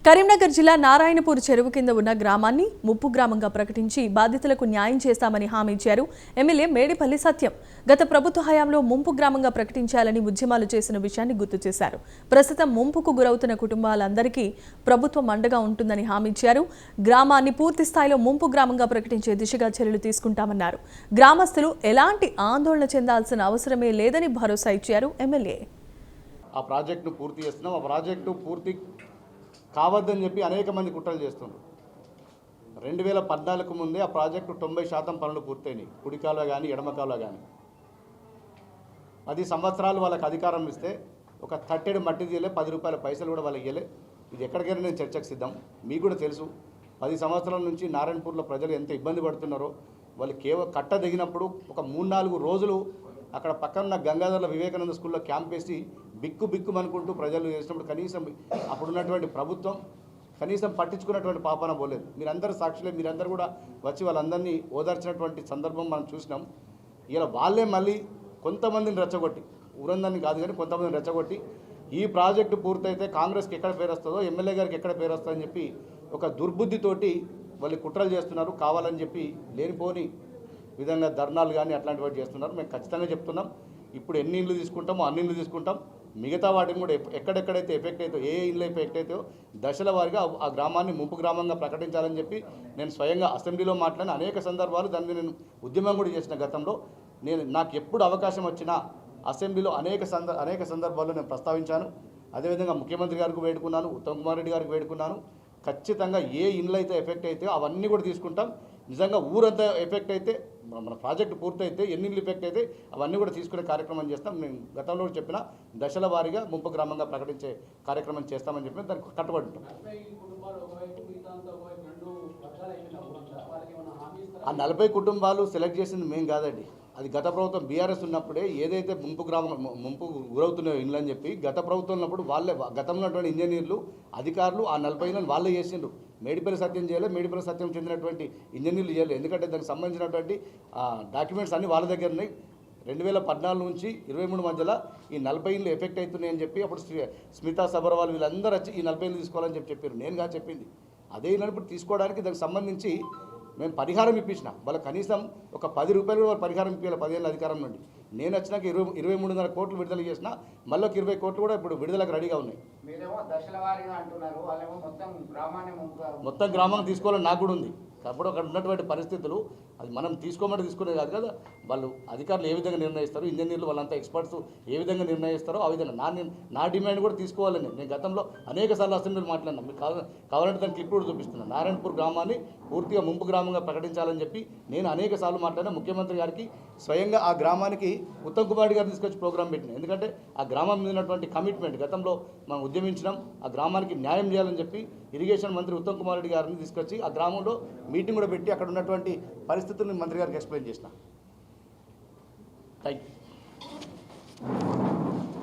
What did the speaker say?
కరీంనగర్ జిల్లా నారాయణపూర్ చెరువు కింద ఉన్న గ్రామాన్ని ముప్పు గ్రామంగా ప్రకటించి బాధితులకు న్యాయం చేస్తామని హామీ ఇచ్చారు ఎమ్మెల్యే మేడిపల్లి సత్యం. గత ప్రభుత్వ హయాంలో ముంపు గ్రామంగా ప్రకటించాలని ఉద్యమాలు చేసిన విషయాన్ని గుర్తు చేశారు. ప్రస్తుతం ముంపుకు గురవుతున్న కుటుంబాలందరికీ ప్రభుత్వం అండగా ఉంటుందని హామీ ఇచ్చారు. గ్రామాన్ని పూర్తి స్థాయిలో ముంపు గ్రామంగా ప్రకటించే దిశగా చర్యలు తీసుకుంటామన్నారు. గ్రామస్తులు ఎలాంటి ఆందోళన చెందాల్సిన అవసరమే లేదని భరోసా ఇచ్చారు ఎమ్మెల్యే. ఆ ప్రాజెక్టును పూర్తి చేస్తున్నాం. ఆ ప్రాజెక్టు పూర్తి కావద్దని చెప్పి అనేక మంది కుట్రలు చేస్తున్నారు. 2014 ముందే ఆ ప్రాజెక్టు 90% పనులు పూర్తయినాయి. కుడికాలువ కానీ ఎడమకాలువ కానీ 10 సంవత్సరాలు వాళ్ళకి అధికారం ఇస్తే ఒక తట్టెడు మట్టి తీయలే, 10 రూపాయల పైసలు కూడా వాళ్ళకి ఇవ్వలే. ఇది ఎక్కడికైనా నేను చర్చకు సిద్ధం. మీకు కూడా తెలుసు 10 సంవత్సరాల నుంచి నారాయణపూర్లో ప్రజలు ఎంత ఇబ్బంది పడుతున్నారో. వాళ్ళు కేవలం కట్ట దిగినప్పుడు ఒక 3-4 రోజులు అక్కడ పక్కన గంగాధర్ల వివేకానంద స్కూల్లో క్యాంప్ వేసి బిక్కు అనుకుంటూ ప్రజలు చేసినప్పుడు కనీసం అప్పుడున్నటువంటి ప్రభుత్వం కనీసం పట్టించుకున్నటువంటి పాపన పోలేదు. మీరందరూ సాక్షులే. మీరందరూ కూడా వచ్చి వాళ్ళందరినీ ఓదార్చినటువంటి సందర్భం మనం చూసినాం. ఇలా వాళ్ళే మళ్ళీ కొంతమందిని రెచ్చగొట్టి, ఊరందరినీ కాదు కానీ కొంతమందిని రెచ్చగొట్టి ఈ ప్రాజెక్టు పూర్తయితే కాంగ్రెస్కి ఎక్కడ పేరు వస్తుందో, ఎమ్మెల్యే గారికి ఎక్కడ పేరు వస్తుందని చెప్పి ఒక దుర్బుద్ధితోటి వాళ్ళు కుట్రలు చేస్తున్నారు. కావాలని చెప్పి లేనిపోని విధంగా ధర్నాలు కానీ అట్లాంటి వాటి చేస్తున్నారు. మేము ఖచ్చితంగా చెప్తున్నాం, ఇప్పుడు ఎన్ని ఇండ్లు తీసుకుంటామో అన్ని ఇండ్లు తీసుకుంటాం. మిగతా వాటిని కూడా ఎక్కడెక్కడైతే ఎఫెక్ట్ అవుతాయో, ఏ ఇండ్లు ఎఫెక్ట్ అవుతాయో దశల వారిగా ఆ గ్రామాన్ని ముంపు గ్రామంగా ప్రకటించాలని చెప్పి నేను స్వయంగా అసెంబ్లీలో మాట్లాడిన అనేక సందర్భాలు. దాన్ని నేను ఉద్యమం కూడా చేసిన గతంలో. నాకు ఎప్పుడు అవకాశం వచ్చినా అసెంబ్లీలో అనేక సందర్భాల్లో నేను ప్రస్తావించాను. అదేవిధంగా ముఖ్యమంత్రి గారికి వేడుకున్నాను, ఉత్తమ్ కుమార్ రెడ్డి గారికి వేడుకున్నాను. ఖచ్చితంగా ఏ ఇండ్లు అయితే ఎఫెక్ట్ అవుతాయో అవన్నీ కూడా తీసుకుంటాం. నిజంగా ఊరంతా ఎఫెక్ట్ అయితే, మన ప్రాజెక్టు పూర్తయితే ఎన్ని ఇండ్లు ఎఫెక్ట్ అయితే అవన్నీ కూడా తీసుకునే కార్యక్రమం చేస్తాం. నేను గతంలో చెప్పిన దశల వారీగా ముంపు గ్రామంగా ప్రకటించే కార్యక్రమం చేస్తామని చెప్పి దానికి కట్టుబడి ఉంటాం. ఆ 40 కుటుంబాలు సెలెక్ట్ చేసింది మేము కాదండి. అది గత ప్రభుత్వం బీఆర్ఎస్ ఉన్నప్పుడే ఏదైతే ముంపు గురవుతున్నాయో ఇండ్లు అని చెప్పి గత ప్రభుత్వం ఉన్నప్పుడు వాళ్ళే గతంలో ఉన్నటువంటి ఇంజనీర్లు అధికారులు ఆ 40 వాళ్ళే చేసిండ్రు. మేడిపల్లి సత్యం చేయలేదు, మేడిపల్లి సత్యం చెందినటువంటి ఇంజనీర్లు చేయలేదు. ఎందుకంటే దానికి సంబంధించినటువంటి డాక్యుమెంట్స్ అన్నీ వాళ్ళ దగ్గర ఉన్నాయి. 2014 నుంచి 23 మధ్యలో ఈ 40 ఇండ్లు ఎఫెక్ట్ అవుతున్నాయని చెప్పి అప్పుడు స్మితా సబర్వాల్ వీళ్ళందరూ వచ్చి ఈ 40 ఇండ్లు తీసుకోవాలని చెప్పారు. నేనుగా చెప్పింది అదే ఇల్లు తీసుకోవడానికి దానికి సంబంధించి మేము పరిహారం ఇప్పించిన వాళ్ళకి కనీసం ఒక 10 రూపాయలు వాళ్ళు పరిహారం ఇప్పించాలి 10 ఏళ్ళ అధికారం నుండి. నేను వచ్చినాక 23.5 కోట్లు విడుదల చేసిన, మళ్ళీ 20 కోట్లు కూడా ఇప్పుడు విడుదలకు రెడీగా ఉన్నాయి. మొత్తం గ్రామం తీసుకోవాలని నాకు కూడా ఉంది. కాబట్టి అక్కడ ఉన్నటువంటి పరిస్థితులు అది మనం తీసుకోమంటే తీసుకునే కాదు కదా. వాళ్ళు అధికారులు ఏ విధంగా నిర్ణయిస్తారు, ఇంజనీర్లు వాళ్ళంతా ఎక్స్పర్ట్స్ ఏ విధంగా నిర్ణయిస్తారో ఆ విధంగా నా డిమాండ్ కూడా తీసుకోవాలని నేను గతంలో అనేక సార్లు అసెంబ్లీలో మాట్లాడినా. మీకు కావాలంటే దానికి క్లిప్ కూడా చూపిస్తున్నాను. నారాయణపూర్ గ్రామాన్ని పూర్తిగా ముంపు గ్రామంగా ప్రకటించాలని చెప్పి నేను అనేక సార్లు మాట్లాడినా. ముఖ్యమంత్రి గారికి స్వయంగా ఆ గ్రామానికి ఉత్తమ్ కుమార్ గారు తీసుకొచ్చి ప్రోగ్రాం పెట్టిన. ఎందుకంటే ఆ గ్రామం మీద ఉన్నటువంటి కమిట్మెంట్ గతంలో మనం ఉద్యమించినాం. ఆ గ్రామానికి న్యాయం చేయాలని చెప్పి ఇరిగేషన్ మంత్రి ఉత్తమ్ కుమార్ రెడ్డి గారిని తీసుకొచ్చి ఆ గ్రామంలో మీటింగ్ కూడా పెట్టి అక్కడ ఉన్నటువంటి పరిస్థితులను మంత్రి గారికి ఎక్స్ప్లెయిన్ చేసిన. Thank you.